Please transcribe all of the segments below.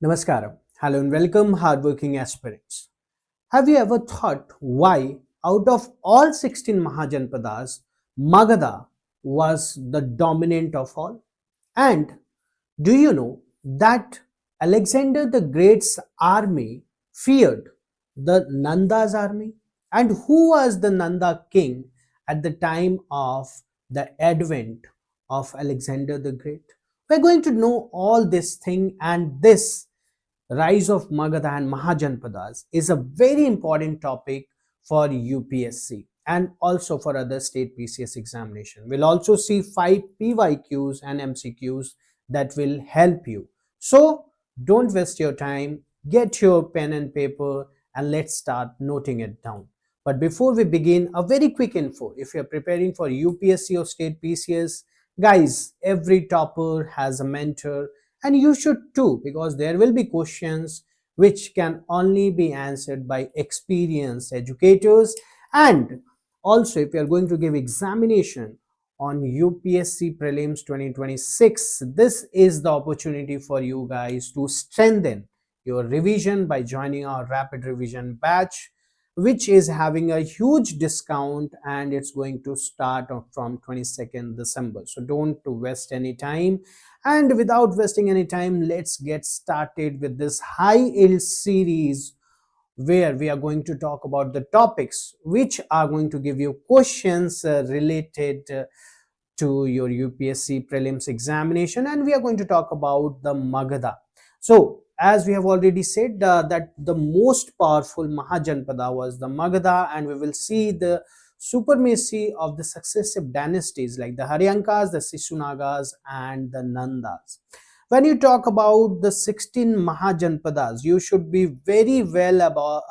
Namaskaram. Hello and welcome, hardworking aspirants. Have you ever thought why, out of all 16 Mahajanapadas, Magadha was the dominant of all? And do you know that Alexander the Great's army feared the Nanda's army? And who was the Nanda king at the time of the advent of Alexander the Great? We're going to know all this thing, and this rise of Magadha and Mahajanapadas is a very important topic for UPSC and also for other state PCS examination. We'll also see 5 PYQs and MCQs that will help you. So don't waste your time, get your pen and paper and let's start noting it down. But before we begin, a very quick info. If you're preparing for UPSC or state PCS, guys, every topper has a mentor and you should too, because there will be questions which can only be answered by experienced educators. And also, if you are going to give examination on UPSC Prelims 2026, this is the opportunity for you guys to strengthen your revision by joining our rapid revision batch, which is having a huge discount and it's going to start from 22nd December. So don't waste any time. And without wasting any time, let's get started with this high yield series where we are going to talk about the topics which are going to give you questions related to your UPSC prelims examination, and we are going to talk about the Magadha. So as we have already said that the most powerful Mahajanapada was the Magadha, and we will see the supremacy of the successive dynasties like the Haryankas, the Shishunagas and the Nandas. When you talk about the 16 Mahajanapadas, you should be very well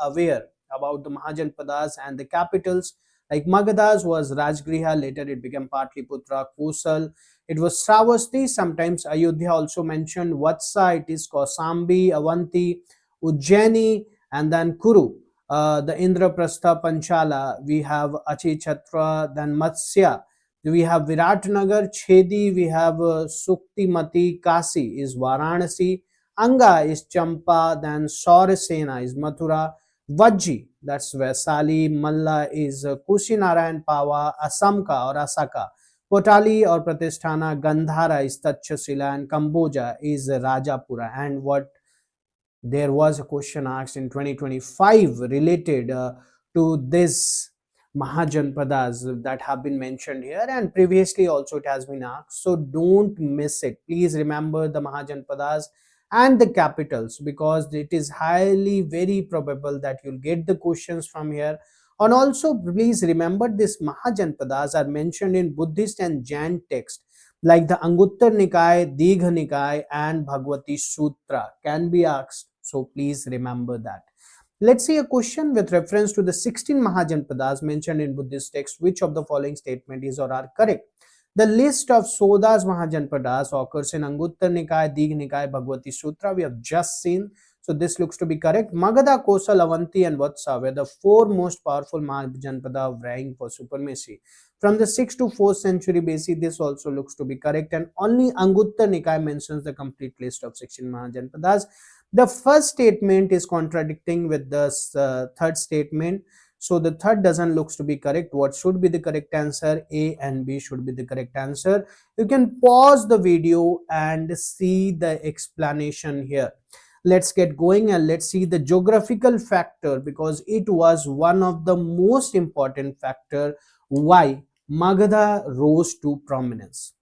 aware about the Mahajanapadas and the capitals. Like Magadha's was Rajgriha, later it became Patliputra, Kosal, it was Sravasti, sometimes Ayodhya also mentioned, Vatsa, it is Kausambi, Avanti, Ujjaini, and then Kuru. The Indraprastha, Panchala, we have Achichatra, then Matsya, we have Viratnagar, Chedi, we have Suktimati, Kasi is Varanasi, Anga is Champa, then Saurasena is Mathura, Vajji, that's Vaisali, Malla is Kushinarayan Pava, Asamka or Asaka, Potali or Pratisthana, Gandhara is Tachasila, and Kamboja is Rajapura. And what there was a question asked in 2025 related to this Mahajanapadas that have been mentioned here, and previously also it has been asked. So don't miss it. Please remember the Mahajanapadas and the capitals, because it is highly very probable that you'll get the questions from here. And also please remember this Mahajanapadas are mentioned in Buddhist and Jain text like the Anguttar Nikaya, Digha Nikaya and Bhagavati Sutra can be asked. So please remember that. Let's see a question with reference to the 16 Mahajanapadas mentioned in Buddhist text. Which of the following statement is or are correct? The list of Sodas Mahajanapadas occurs in Anguttar Nikaya, Digha Nikaya, Bhagavati Sutra. We have just seen. So this looks to be correct. Magadha, Kosal, Avanti and Vatsa were the 4 most powerful Mahajanapada vying for supremacy. From the 6th to 4th century BC, this also looks to be correct, and only Anguttar Nikaya mentions the complete list of 16 Mahajanapadas. The first statement is contradicting with the third statement. So the third doesn't looks to be correct. What should be the correct answer? A and B should be the correct answer. You can pause the video and see the explanation here. Let's get going and let's see the geographical factor, because it was one of the most important factor why Magadha rose to prominence.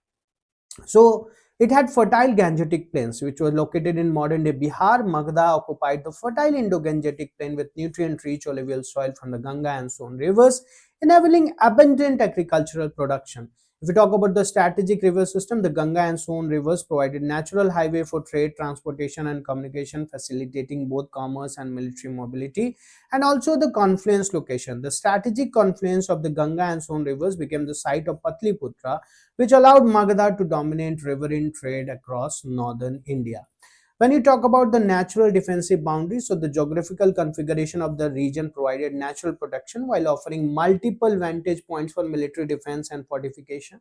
So it had fertile Gangetic plains which were located in modern day Bihar. Magadha occupied the fertile Indo-Gangetic plain with nutrient-rich alluvial soil from the Ganga and Son rivers, enabling abundant agricultural production. If we talk about the strategic river system, the Ganga and Son rivers provided natural highway for trade, transportation and communication, facilitating both commerce and military mobility. And also the confluence location. The strategic confluence of the Ganga and Son rivers became the site of Patliputra, which allowed Magadha to dominate riverine trade across northern India. When you talk about the natural defensive boundaries, so the geographical configuration of the region provided natural protection while offering multiple vantage points for military defense and fortification.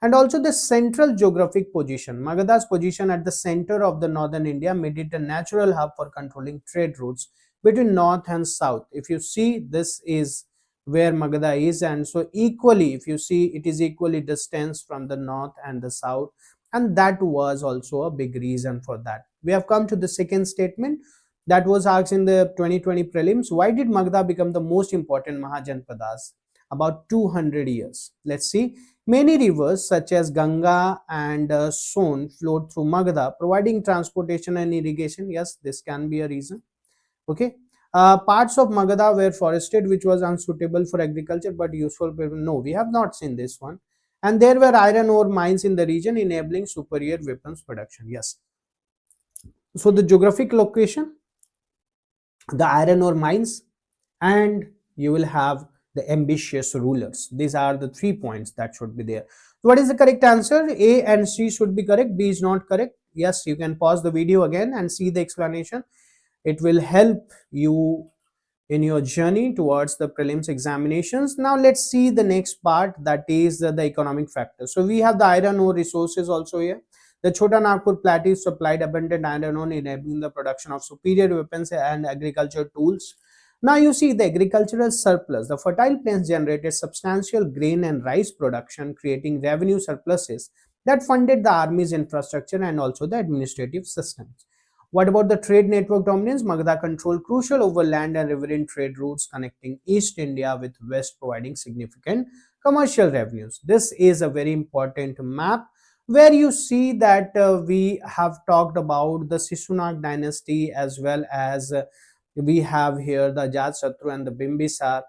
And also the central geographic position. Magadha's position at the center of the northern India made it a natural hub for controlling trade routes between north and south. If you see, this is where Magadha is, and so equally, if you see, it is equally distance from the north and the south, and that was also a big reason for that. We have come to the second statement that was asked in the 2020 prelims. Why did Magadha become the most important Mahajanapadas? About 200 years. Let's see. Many rivers such as Ganga and Son flowed through Magadha, providing transportation and irrigation. Yes, this can be a reason. Okay. Parts of Magadha were forested, which was unsuitable for agriculture but useful. No, we have not seen this one. And there were iron ore mines in the region, enabling superior weapons production. Yes. So the geographic location, the iron ore mines, and you will have the ambitious rulers. These are the 3 points that should be there. So what is the correct answer? A and C should be correct. B is not correct. Yes, you can pause the video again and see the explanation. It will help you in your journey towards the prelims examinations. Now let's see the next part, that is the economic factor. So we have the iron ore resources also here. The Chota Nagpur Plateau supplied abundant iron ore, enabling the production of superior weapons and agriculture tools. Now you see the agricultural surplus. The fertile plains generated substantial grain and rice production, creating revenue surpluses that funded the army's infrastructure and also the administrative systems. What about the trade network dominance? Magadha controlled crucial overland and riverine trade routes connecting East India with West, providing significant commercial revenues. This is a very important map where you see that we have talked about the Shishunaga dynasty, as well as we have here the Ajatashatru and the Bimbisar,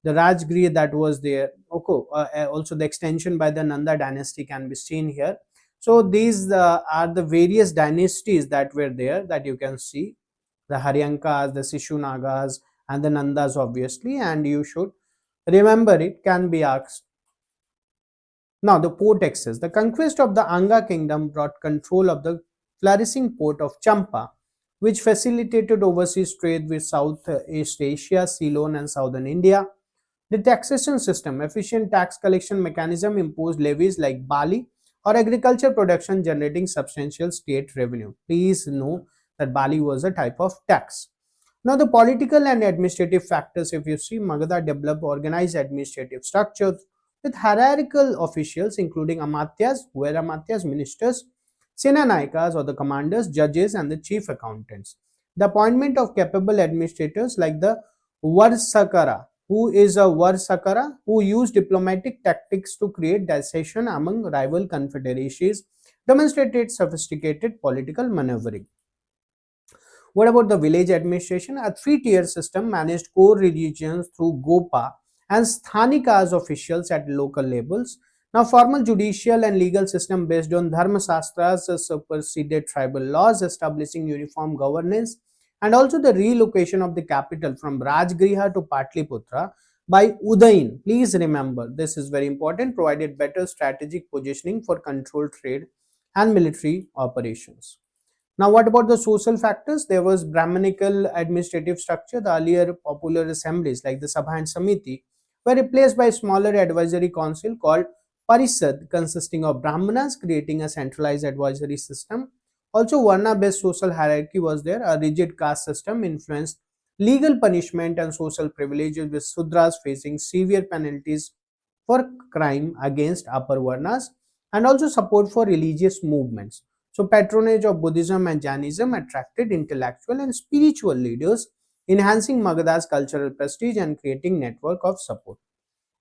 the Rajgriha that was there. Okay, also the extension by the Nanda dynasty can be seen here. So these are the various dynasties that were there, that you can see, the Haryankas, the Shishunagas, and the Nandas, obviously, and you should remember it, can be asked. Now, the port access. The conquest of the Anga kingdom brought control of the flourishing port of Champa, which facilitated overseas trade with Southeast Asia, Ceylon, and southern India. The taxation system, efficient tax collection mechanism, imposed levies like Bali or agriculture production, generating substantial state revenue. Please know that Bali was a type of tax. Now, the political and administrative factors, if you see, Magadha developed organized administrative structures with hierarchical officials, including Amatyas, who were Amatyas, ministers, Senanaikas, or the commanders, judges, and the chief accountants. The appointment of capable administrators like the Varsakara, who is a Varsakara, who used diplomatic tactics to create dissension among rival confederacies, demonstrated sophisticated political maneuvering. What about the village administration? A three-tier system managed core regions through Gopa and Sthanikas officials at local levels. Now, formal judicial and legal system based on Dharma Shastras superseded tribal laws, establishing uniform governance, and also the relocation of the capital from Rajgriha to Patliputra by Udayin. Please remember, this is very important, provided better strategic positioning for controlled trade and military operations. Now, what about the social factors? There was Brahmanical administrative structure. The earlier popular assemblies like the Sabha and Samiti were replaced by a smaller advisory council called Parishad, consisting of Brahmanas, creating a centralized advisory system. Also, Varna-based social hierarchy was there. A rigid caste system influenced legal punishment and social privileges, with Sudras facing severe penalties for crime against upper Varnas, and also support for religious movements. So, patronage of Buddhism and Jainism attracted intellectual and spiritual leaders, enhancing Magadha's cultural prestige and creating network of support.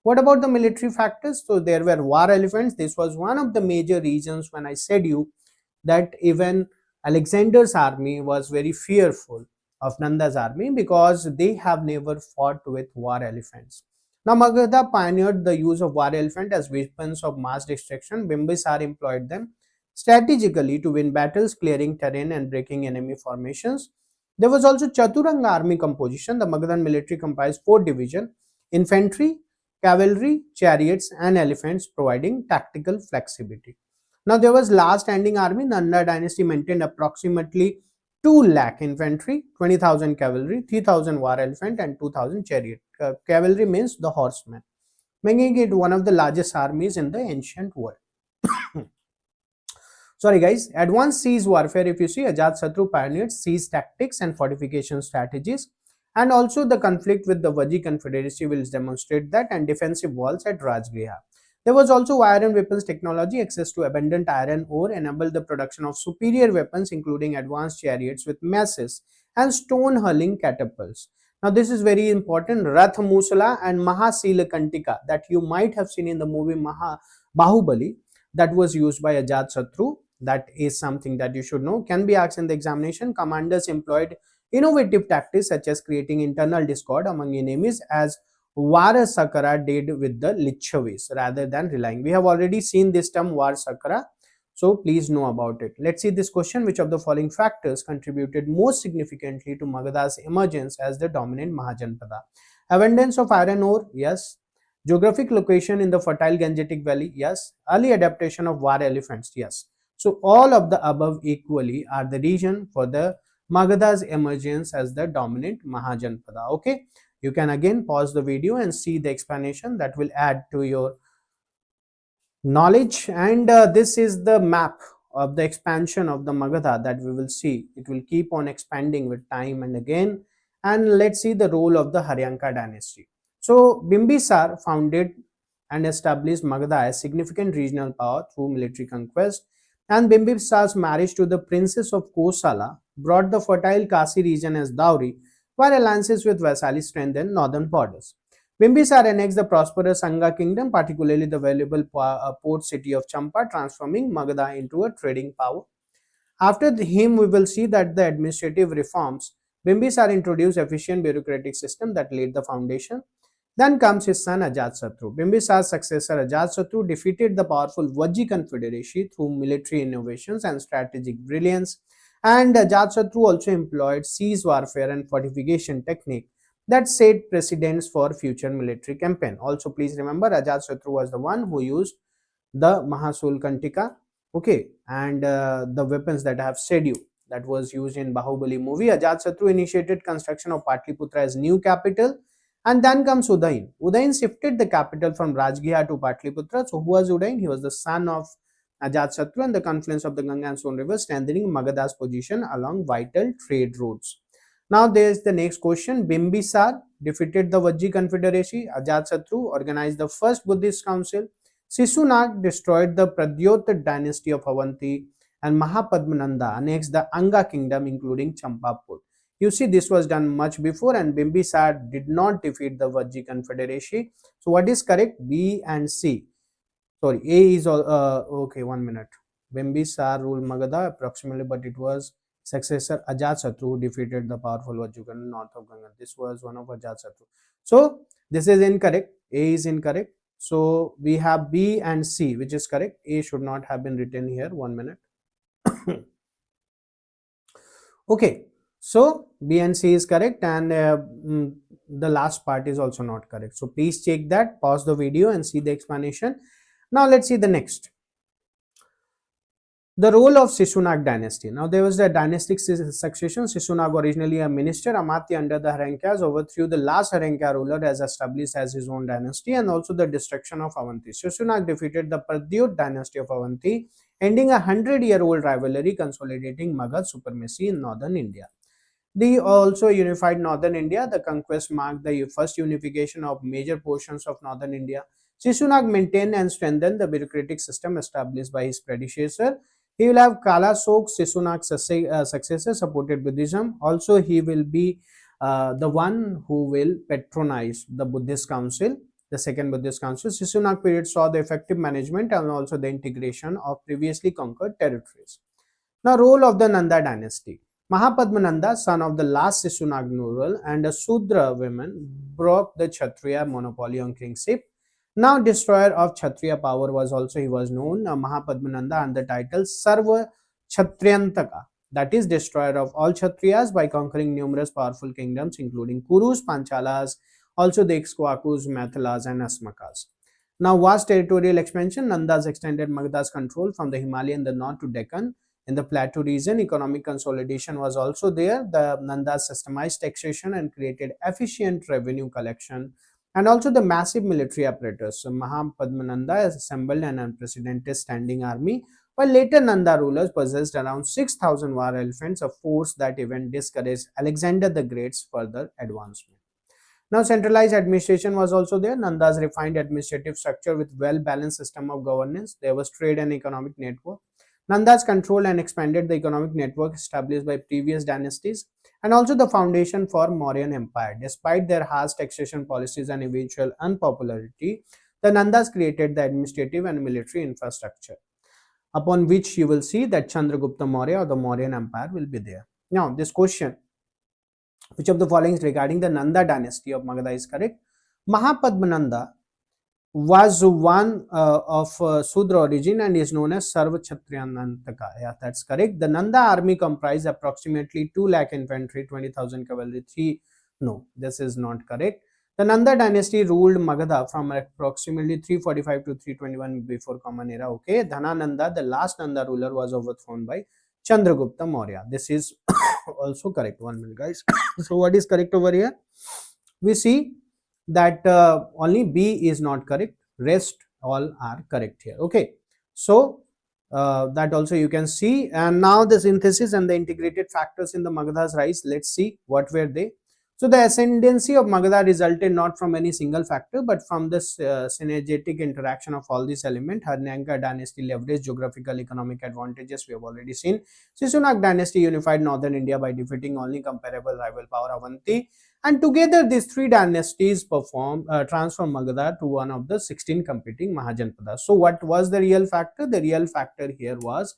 What about the military factors? So, there were war elephants. This was one of the major reasons when I said you that even Alexander's army was very fearful of Nanda's army, because they have never fought with war elephants. Now, Magadha pioneered the use of war elephant as weapons of mass destruction. Bimbisar employed them strategically to win battles, clearing terrain and breaking enemy formations. There was also Chaturanga army composition. The Magadhan military comprised four divisions: infantry, cavalry, chariots, and elephants, providing tactical flexibility. Now, there was last standing army. Nanda dynasty maintained approximately 2 lakh infantry, 20,000 cavalry, 3,000 war elephant, and 2,000 chariot. Cavalry means the horsemen, making it one of the largest armies in the ancient world. Sorry guys, advanced siege warfare, if you see, Ajatasattu pioneered siege tactics and fortification strategies, and also the conflict with the Vaji confederacy will demonstrate that, and defensive walls at Rajgriha. There was also iron weapons technology. Access to abundant iron ore enabled the production of superior weapons, including advanced chariots with maces and stone hurling catapults. Now this is very important. Rath Musala and Mahasila Kantika, that you might have seen in the movie Bahubali, that was used by Ajatasattu. That is something that you should know. Can be asked in the examination. Commanders employed innovative tactics such as creating internal discord among enemies, as Varasakara did with the Lichavis, rather than relying. We have already seen this term Varasakara, so please know about it. Let's see this question. Which of the following factors contributed most significantly to Magadha's emergence as the dominant Mahajanapada? Abundance of iron ore, yes. Geographic location in the fertile Gangetic Valley, yes. Early adaptation of war elephants, yes. So all of the above equally are the reason for the Magadha's emergence as the dominant Mahajanapada. Okay, you can again pause the video and see the explanation that will add to your knowledge. And this is the map of the expansion of the Magadha that we will see. It will keep on expanding with time and again. And let's see the role of the Haryanka dynasty. So Bimbisar founded and established Magadha as significant regional power through military conquest, and Bimbisar's marriage to the princess of Kosala brought the fertile Kasi region as dowry, while alliances with Vaisali strengthened northern borders. Bimbisar annexed the prosperous Anga kingdom, particularly the valuable port city of Champa, transforming Magadha into a trading power. After him, we will see that the administrative reforms, Bimbisar introduced efficient bureaucratic system that laid the foundation. Then comes his son Ajatasattu. Bimbisar's successor Ajatasattu defeated the powerful Vajji confederacy through military innovations and strategic brilliance. And Ajatasattu also employed siege warfare and fortification technique that set precedents for future military campaign. Also, please remember, Ajatasattu was the one who used the Mahasul Kantika, okay, and the weapons that I have said you, that was used in Bahubali movie. Ajatasattu initiated construction of Patliputra as new capital, and then comes Udayin. Udayin shifted the capital from Rajgriha to Patliputra. So who was Udayin? He was the son of Ajatasattu, and the confluence of the Ganga and Son rivers strengthening Magadha's position along vital trade routes. Now there is the next question. Bimbisar defeated the Vajji confederacy. Ajatasattu organized the first Buddhist council. Shishunaga destroyed the Pradyota dynasty of Avanti, and Mahapadmananda annexed the Anga kingdom, including Champapur. You see, this was done much before, and Bimbisar did not defeat the Vajji confederacy. So what is correct? B and C. Sorry, A is okay. 1 minute. Bimbisar ruled Magadha approximately, but it was successor Ajatasattu who defeated the powerful Vajjugan north of Ganga. This was one of Ajatasattu. So this is incorrect. A is incorrect. So we have B and C, which is correct. A should not have been written here. 1 minute. Okay. So B and C is correct, and the last part is also not correct. So please check that, pause the video and see the explanation. Now let's see the next. The role of Shishunaga dynasty. Now there was the dynastic succession. Shishunaga, originally a minister, Amatya under the Haryankas, overthrew the last Haryanka ruler as established as his own dynasty, and also the destruction of Avanti. Shishunaga defeated the Pradyot dynasty of Avanti, ending a 100-year-old rivalry, consolidating Magad supremacy in northern India. They also unified northern India. The conquest marked the first unification of major portions of northern India. Shishunaga maintained and strengthened the bureaucratic system established by his predecessor. He will have Kalasok, Shishunaga successor, supported Buddhism. Also, he will be the one who will patronize the Buddhist Council, the second Buddhist Council. Shishunaga period saw the effective management and also the integration of previously conquered territories. Now, role of the Nanda dynasty. Mahapadmananda, son of the last Shishunaga ruler and a Sudra woman, broke the Kshatriya monopoly on kingship. Now, destroyer of Kshatriya power was also, he was known, Mahapadmananda, and the title Sarva Kshatriyantaka, that is, destroyer of all Kshatriyas, by conquering numerous powerful kingdoms including Kurus, Panchalas, also the Ikshvakus, Mathilas, and Asmakas. Now, vast territorial expansion. Nandas extended Magadha's control from the Himalaya in the north to Deccan, In the plateau region, economic consolidation was also there. The Nandas systemized taxation and created efficient revenue collection, and also the massive military apparatus. So Mahapadmananda has assembled an unprecedented standing army, while later Nanda rulers possessed around 6,000 war elephants, a force that even discouraged Alexander the Great's further advancement. Now, centralized administration was also there. Nanda's refined administrative structure with well-balanced system of governance. There was trade and economic network. Nanda's controlled and expanded the economic network established by previous dynasties, and also the foundation for Mauryan Empire. Despite their harsh taxation policies and eventual unpopularity, the Nandas created the administrative and military infrastructure, upon which you will see that Chandragupta Maurya or the Mauryan Empire will be there. Now, this question, which of the following regarding the Nanda dynasty of Magadha is correct? Mahapadmananda was one of Sudra origin and is known as Sarva Kshatriyanantaka. Yeah, that's correct. The Nanda army comprised approximately 2 lakh infantry, 20,000 cavalry, 3. No, this is not correct. The Nanda dynasty ruled Magadha from approximately 345 to 321 before Common Era. Okay, Dhanananda, the last Nanda ruler, was overthrown by Chandragupta Maurya. This is also correct. 1 minute, guys. So, what is correct over here? We see that only B is not correct, rest all are correct here. Okay, so that also you can see. And now the synthesis and the integrated factors in the Magadha's rise, let's see what were they. So the ascendancy of Magadha resulted not from any single factor but from this synergetic interaction of all these elements. Haryanka dynasty leveraged geographical economic advantages, we have already seen. Shishunaga dynasty unified northern India by defeating only comparable rival power Avanti, and together these three dynasties transformed Magadha to one of the 16 competing Mahajanapadas. So what was the real factor? The real factor here was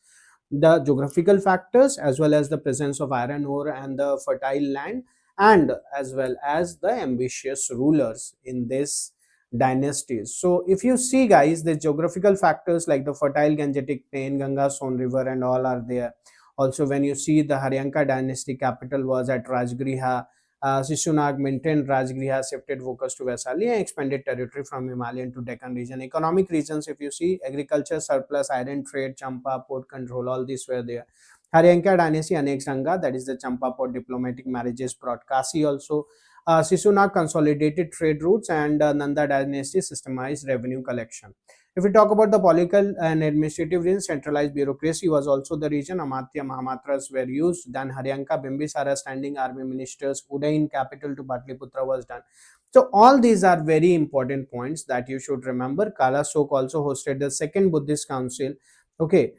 the geographical factors as well as the presence of iron ore and the fertile land, and as well as the ambitious rulers in this dynasties. So if you see, guys, the geographical factors like the fertile Gangetic plain, Ganga Son river and all are there. Also, when you see the Haryanka dynasty capital was at Rajgriha, Shishunaga maintained Rajgriha, shifted focus to Vaisali and expanded territory from Himalayan to Deccan region. Economic regions, if you see, agriculture surplus, iron trade, Champa, port control, all these were there. Haryanka dynasty annexed Ganga, that is the Champa port, diplomatic marriages brought Kasi also. Shishunaga consolidated trade routes, and Nanda dynasty systemized revenue collection. If we talk about the political and administrative region, centralized bureaucracy was also the region. Amatya Mahamatras were used. Then Haryanka, Bimbisara standing army ministers, Udain capital to Patliputra was done. So all these are very important points that you should remember. Kalasok also hosted the second Buddhist council. Okay,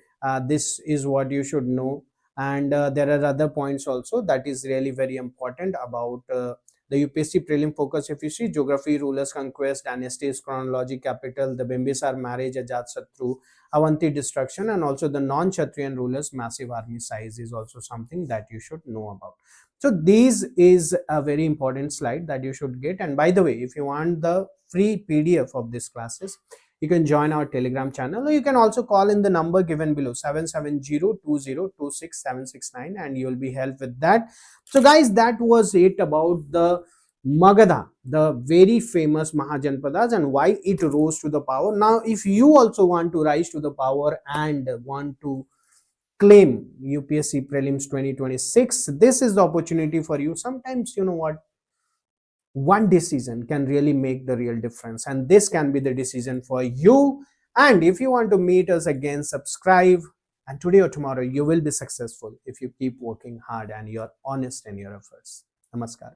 this is what you should know. And there are other points also that is really very important about the UPSC prelim focus. If you see, geography, rulers, conquest, dynasties, chronology, capital, the Bimbisar marriage, Ajat-Satru, Avanti destruction, and also the non-Kshatriyan rulers, massive army size is also something that you should know about. So this is a very important slide that you should get. And by the way, if you want the free PDF of these classes, you can join our Telegram channel, or you can also call in the number given below 770-2026-769 and you will be helped with that. So guys, that was it about the Magadha, the very famous Mahajanapadas, and why it rose to the power. Now, if you also want to rise to the power and want to claim UPSC Prelims 2026, this is the opportunity for you. Sometimes, you know what, one decision can really make the real difference, and this can be the decision for you. And if you want to meet us again, subscribe, and today or tomorrow you will be successful if you keep working hard and you're honest in your efforts. Namaskar.